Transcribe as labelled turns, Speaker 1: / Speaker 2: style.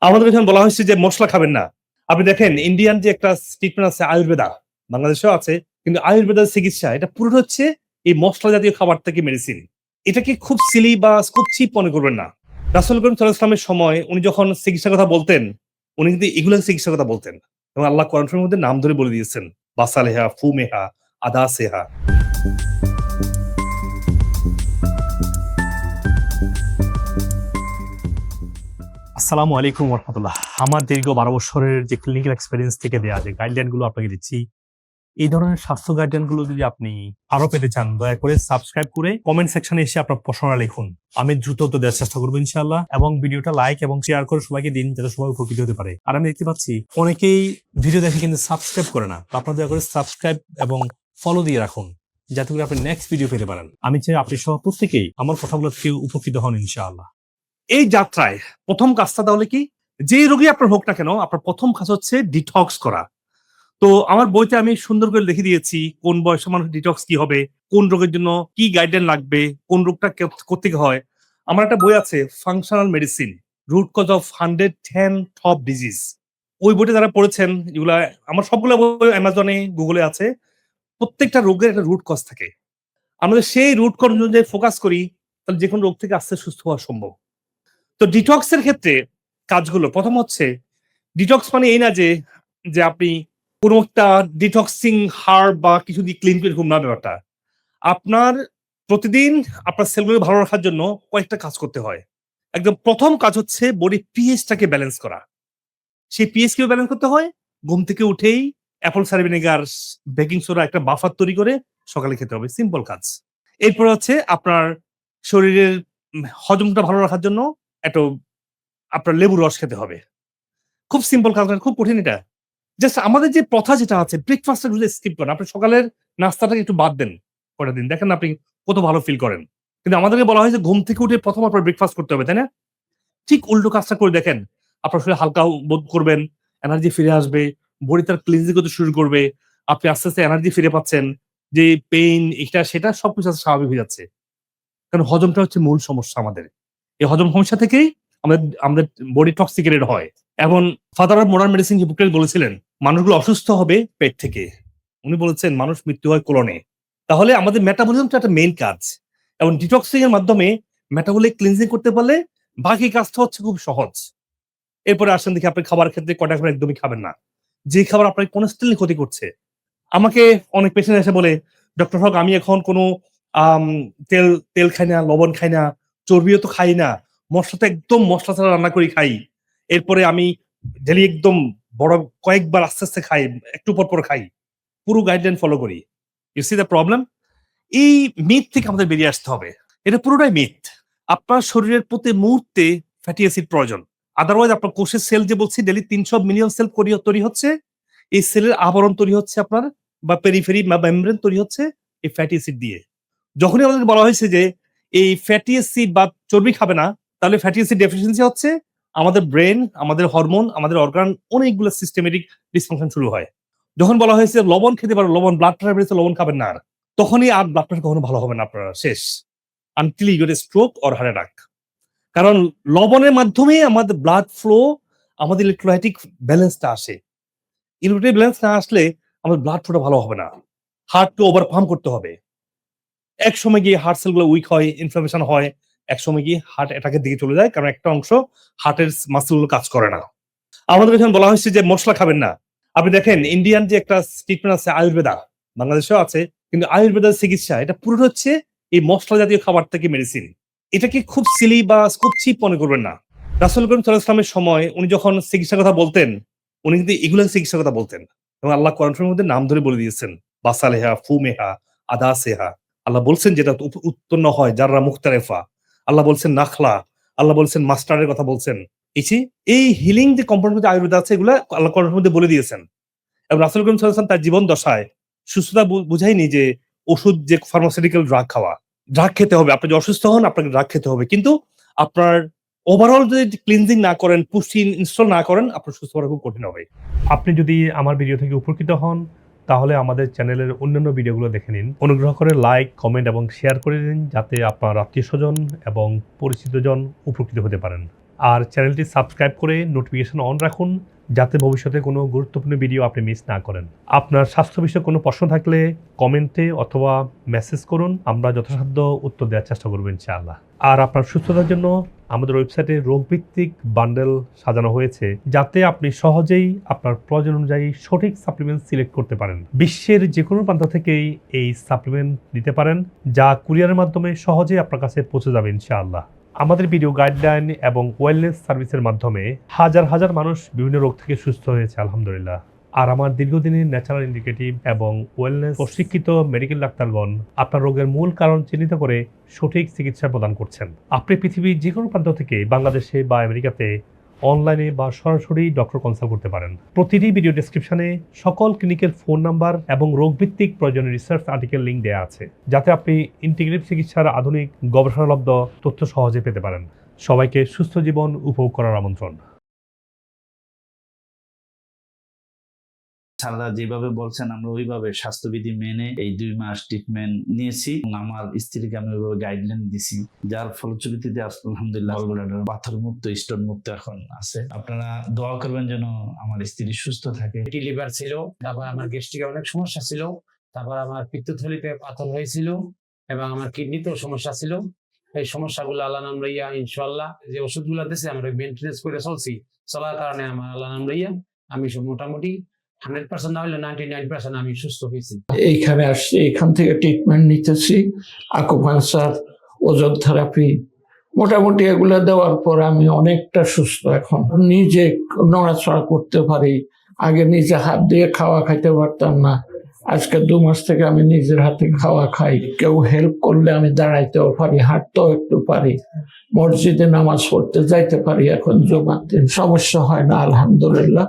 Speaker 1: আমাদের এখানে বলা হয়েছে যে মসলা খাবেন না। আপনি দেখেন ইন্ডিয়ান যে একটা ট্রিটমেন্ট আছে আয়ুর্বেদা, বাংলাদেশেও আছে। কিন্তু আয়ুর্বেদার চিকিৎসা এটা পুরো হচ্ছে এই মসলা জাতীয় খাবার থেকে মেডিসিন। এটাকে খুব সিলি বা খুব চিপ মনে করবেন না। রাসূল করিম সাল্লাল্লাহু আলাইহি ওয়াসাল্লামের সময় উনি যখন চিকিৎসার কথা বলতেন, উনি কিন্তু এগুলো চিকিৎসার কথা বলতেন। এবং আল্লাহ কোরআন শরীফের মধ্যে নাম ধরে বলে দিয়েছেন। বাসালেহা, ফুমেহা, আদাসেহা।
Speaker 2: আসসালামু আলাইকুম রহমতুল্লাহ। আমার দীর্ঘ 12 বছরের যে ক্লিনিক্যাল এক্সপেরিয়েন্স থেকে দেয়া যে গাইডলাইন গুলো আপনাকে দিচ্ছি, এই ধরনের স্বাস্থ্য গাইডলাইন গুলো যদি আপনি আরো পেতে চান, দয়া করে সাবস্ক্রাইব করে কমেন্ট সেকশনে এসে আপনার প্রশ্নটা লিখুন। আমি দ্রুত উত্তর দেওয়ার চেষ্টা করবো ইনশাআল্লাহ। এবং ভিডিওটা লাইক এবং শেয়ার করে সবাইকে দিন, যাতে সবাই উপকৃত হতে পারে। আর আমি দেখতে পাচ্ছি অনেকেই ভিডিও দেখে কিন্তু সাবস্ক্রাইব করে না। তো আপনারা দয়া করে সাবস্ক্রাইব এবং ফলো দিয়ে রাখুন, যাতে করে আপনি নেক্সট ভিডিও পেতে পারেন। আমি চাই আপনি সহ প্রত্যেকেই আমার কথাগুলো থেকে উপকৃত হন ইনশাআল্লাহ।
Speaker 1: এই যাত্রায় প্রথম কাজটা তাহলে কি? যে রোগী আপনার হোক না কেন, আপনার প্রথম কাজ হচ্ছে ডিটক্স করা। তো আমার বইতে আমি সুন্দর করে লিখে দিয়েছি কোন বয়সে মানুষ ডিটক্স কি হবে, কোন রোগের জন্য কি গাইডলাইন লাগবে, কোন রোগটা কোত্থেকে হয়। আমার একটা বই আছে functional medicine, root cause of 110 top disease. ওই বইটা যারা পড়েছেন, যেগুলা আমার সবগুলো বই অ্যামাজনে, গুগলে আছে। প্রত্যেকটা রোগের একটা রুট কজ থাকে। আমরা যদি সেই রুট কজ অনুযায়ী ফোকাস করি, তাহলে যেকোনো রোগ থেকে আস্তে সুস্থ হওয়া সম্ভব। তো ডিটক্স এর ক্ষেত্রে কাজগুলো প্রথম হচ্ছে, ডিটক্স মানে এই না যে যে আপনি কোনো একটা ডিটক্সিং হার্ব বা কিছু দিয়ে ক্লিন করে ঘুম না, ব্যাপারটা আপনার প্রতিদিন আপনার সেলগুলো ভালো রাখার জন্য কয়েকটা কাজ করতে হয়। একদম প্রথম কাজ হচ্ছে বডি পিএইচটাকে ব্যালেন্স করা। সেই পিএইচ কিভাবে ব্যালেন্স করতে হয়? ঘুম থেকে উঠেই apple cider vinegar, baking soda একটা বাফার তৈরি করে সকালে খেতে হবে। সিম্পল কাজ। এরপর হচ্ছে আপনার শরীরের হজমটা ভালো রাখার জন্য একটু আপনার লেবুর রস খেতে হবে। খুব সিম্পল কাজ, খুব কঠিন এটা। জাস্ট আমাদের যে প্রথা যেটা আছে, ব্রেকফাস্টটা যদি স্কিপ করেন, আপনি সকালের নাস্তাটাকে একটু বাদ দেন কয়টা দিন। দেখেন আপনি কত ভালো ফিল করেন। কিন্তু আমাদেরকে বলা হয় যে ঘুম থেকে উঠে প্রথম আপনার ব্রেকফাস্ট করতে হবে, তাই না? ঠিক উল্টো কাজটা করে দেখেন। আপনার শরীর হালকা বোধ করবেন, এনার্জি ফিরে আসবে, বডি তার ক্লিনজিং করতে শুরু করবে। আপনি আস্তে, আস্তে এনার্জি ফিরে পাচ্ছেন। যে পেইন এটা সেটা সবকিছু আস্তে স্বাভাবিক হয়ে যাচ্ছে। কারণ হজমটা হচ্ছে মূল সমস্যা আমাদের। এই হজম সমস্যা থেকেই আমাদের আমাদের বডি টক্সিকেটেড হয়। এখন father of modern medicine hypocrite বলেছিলেন, মানুষগুলো অসুস্থ হবে পেট থেকে। উনি বলেছেন মানুষ মৃত্যু হয় কোলনে। তাহলে আমাদের মেটাবলিজমটা একটা মেইন কাজ। এবং ডিটক্সিং এর মাধ্যমে মেটাবলিক ক্লিনজিং করতে পারলে বাকি কাজটা হচ্ছে খুব সহজ। এরপরে আসেন দেখি আপনি খাবার ক্ষেত্রে কয়টা খাবার একদমই খাবেন না। যে খাবার আপনার কনস্ট্যান্টলি ক্ষতি করছে। আমাকে অনেক পেশেন্ট এসে বলে, "ডক্টর হক আমি এখন কোনো আম তেল তেল খাই না, লবণ খাই না, চর্বিও তো খাই না। মসলা তো একদম মসলা ছাড়া রান্না করে খাই। এরপরে আমি ডেইলি একদম বড় কয়েকবার আস্তে, আস্তে খাই, একটু পর, পর খাই। পুরো গাইডলাইন ফলো করি।" You see the problem? এই মিথ থেকে আমাদের বেরিয়ে আসতে হবে। এটা পুরোটাই মিথ। আপনার শরীরের প্রতি মুহূর্তে ফ্যাটি অ্যাসিড প্রয়োজন। আদারওয়াইজ আপনার কোষের সেল যে বলছি ডেইলি ৩০০ মিলিয়ন সেল তৈরি হচ্ছে। এই সেলের আবরণ তৈরি হচ্ছে আপনার, বা পেরিফেরি বা মেমব্রেন তৈরি হচ্ছে এই ফ্যাটি অ্যাসিড দিয়ে। যখনই আমাদেরকে বলা হয়েছে যে এই ফ্যাটি অ্যাসিড বা চর্বি খাবে না, তাহলে ফ্যাটি অ্যাসিড ডেফিসিয়েন্সি হচ্ছে আমাদের ব্রেন, আমাদের হরমোন, আমাদের অর্গান অনেকগুলো সিস্টেমেটিক ডিসফাংশন শুরু হয়। যখন বলা হয়েছে লবণ খেতে পারো, লবণ ব্লাড প্রেশার বেড়েছে, লবণ খাবেন না আর। তখনই আর ব্লাড প্রেশার কখনো ভালো হবে না আপনার, শেষ। Until you get a stroke or heart attack. কারণ লবণের মাধ্যমেই আমাদের ব্লাড ফ্লো, আমাদের ইলেকট্রোলাইটিক ব্যালেন্সটা আসে। ইলেকট্রোলাইটিক ব্যালেন্স না আসলে আমাদের ব্লাড ফ্লোটা ভালো হবে না। হার্টকে ওভার পাম্প করতে হবে। একসময় গিয়ে হার্ট সেল গুলো উইক হয়, ইনফ্লামেশন হয়। একসময় গিয়ে হার্ট অ্যাটাকের দিকে চলে যায়। কারণ একটা অংশ হার্টের মাসল গুলো কাজ করে না। আমাদের এখানে বলা হয়েছে যে মসলা খাবেন না। আপনি দেখেন ইন্ডিয়ান যে একটা ট্রিটমেন্ট আছে আয়ুর্বেদা, বাংলাদেশেও আছে। কিন্তু আয়ুর্বেদার চিকিৎসা এটা পুরো হচ্ছে এই মসলা জাতীয় খাবার থেকে মেডিসিন। এটাকে খুব সিলি বা খুব চিপ মনে করবেন না। রাসূল করিম সাল্লাল্লাহু আলাইহি ওয়াসাল্লামের সময় উনি যখন চিকিৎসার কথা বলতেন, উনি কিন্তু এগুলো চিকিৎসার কথা বলতেন। এবং আল্লাহ কোরআন শরীফের মধ্যে নাম ধরে বলে দিয়েছেন। বাসালেহা, ফুমেহা, আদাসেহা। আল্লাহ বলছেন যেটা উৎপন্ন হয় জাররা মুখতারেফা। আল্লাহ বলছেন নাখলা। আল্লাহ বলছেন মাস্টার্ডের কথা বলছেন। এই হিলিং যে কম্পোনেন্ট যে আয়ুর্বেদ আছে, এগুলা আল্লাহ কোরআনের মধ্যে বলে দিয়েছেন। এবং রাসূল করিম সাল্লাল্লাহু আলাইহি ওয়াসাল্লাম তার জীবন দশায় সুস্থতা বুঝায়নি যে ওষুধ, যে ফার্মাসিউটিক্যাল ড্রাগ খাওয়া। ড্রাগ খেতে হবে। আপনি যদি অসুস্থ হন আপনাকে ড্রাগ খেতে হবে। কিন্তু আপনার ওভারঅল যদি ক্লিনজিং না করেন, পুষ্টি ইনস্টল না করেন, আপনার সুস্থ হওয়া খুব কঠিন হবে।
Speaker 2: আপনি যদি আমার ভিডিও থেকে উপকৃত হন, তাহলে আমাদের চ্যানেলের অন্যান্য ভিডিওগুলো দেখে নিন। অনুগ্রহ করে লাইক, কমেন্ট এবং শেয়ার করে দিন, যাতে আপনার আত্মীয়স্বজন এবং পরিচিতজন উপকৃত হতে পারেন। আর চ্যানেলটি সাবস্ক্রাইব করে নোটিফিকেশন অন রাখুন, যাতে ভবিষ্যতে কোনো গুরুত্বপূর্ণ ভিডিও আপনি মিস না করেন। আপনার স্বাস্থ্য বিষয়ে কোনো প্রশ্ন থাকলে কমেন্টে অথবা মেসেজ করুন, আমরা যথাসাধ্য উত্তর দেওয়ার চেষ্টা করব ইনশাআল্লাহ। আর আপনার সুস্থতার জন্য আমাদের ওয়েবসাইটে রোগভিত্তিক বান্ডেল সাজানো হয়েছে, যাতে আপনি সহজেই আপনার প্রয়োজন অনুযায়ী সঠিক সাপ্লিমেন্ট সিলেক্ট করতে পারেন। বিশ্বের যে কোনো প্রান্ত থেকেই এই সাপ্লিমেন্ট নিতে পারেন, যা কুরিয়ারের মাধ্যমে সহজেই আপনার কাছে পৌঁছে যাবে ইনশাআল্লাহ। আমাদের ভিডিও গাইডলাইন এবং ওয়েলনেস সার্ভিসের মাধ্যমে হাজার হাজার মানুষ বিভিন্ন রোগ থেকে সুস্থ হয়েছে আলহামদুলিল্লাহ। আর আমার দীর্ঘদিনের ন্যাচারাল ইন্ডিকেটিভ এবং ওয়েলনেস প্রশিক্ষিত মেডিকেল ডাক্তারগণ আপনার রোগের মূল কারণ চিহ্নিত করে সঠিক চিকিৎসা প্রদান করছেন। আপনি পৃথিবীর যে কোনো প্রান্ত থেকে বাংলাদেশে বা আমেরিকাতে অনলাইনে বা সরাসরি ডক্টর কনসাল্ট করতে পারেন। প্রতিটি ভিডিও ডেসক্রিপশনে সকল ক্লিনিকের ফোন নাম্বার এবং রোগভিত্তিক প্রয়োজনীয় রিসার্চ আর্টিকেল লিঙ্ক দেওয়া আছে, যাতে আপনি ইন্টিগ্রেটিভ চিকিৎসার আধুনিক গবেষণালব্ধ তথ্য সহজে পেতে পারেন। সবাইকে সুস্থ জীবন উপভোগ করার আমন্ত্রণ।
Speaker 3: স্যাররা যেভাবে বলছেন আমরা ওইভাবে স্বাস্থ্যবিধি মেনে এই 2 মাস ট্রিটমেন্ট নিয়েছি এবং আমার স্ত্রীকে আমি ওইভাবে গাইডলাইন দিছি, যার ফলশ্রুতিতে আলহামদুলিল্লাহ পাথর মুক্ত, স্টোন মুক্ত এখন আছে। আপনারা দোয়া করবেন যেন আমার স্ত্রী সুস্থ থাকে।
Speaker 4: লিভার ছিল, তারপর আমার গ্যাস্ট্রিকে অনেক সমস্যা ছিল, তারপর আমার পিত্তথলিতে পাথর হয়েছিল এবং আমার কিডনিতেও সমস্যা ছিল। এই সমস্যাগুলো আল্লাহ নাম লইয়া ইনশাআল্লাহ যে ওষুধগুলো দিয়েছে আমরা মেনটেনেন্স করে চলছি, চলার কারণে আমার আল্লাহ নাম লইয়া আমি মোটামুটি 100% না হলে 99% আমি সুস্থ হয়েছি।
Speaker 5: এইখানে আসছি, এখান থেকে ট্রিটমেন্ট নিতেছি, আকুপাঙ্কচার, ওজন থেরাপি, মোটামুটি এগুলো দেওয়ার পর আমি অনেকটা সুস্থ। এখন নিজে নড়াচড়া করতে পারি, আগে নিজে হাত দিয়ে খাওয়া খাইতে পারতাম না, আজকে 2 মাস থেকে আমি নিজের হাতে খাওয়া খাই। কেউ হেল্প করলে আমি দাঁড়াইতেও পারি, হাঁটতেও একটু পারি, মসজিদে নামাজ পড়তে যাইতে পারি। এখন জুমার দিন সমস্যা হয় না আলহামদুলিল্লাহ।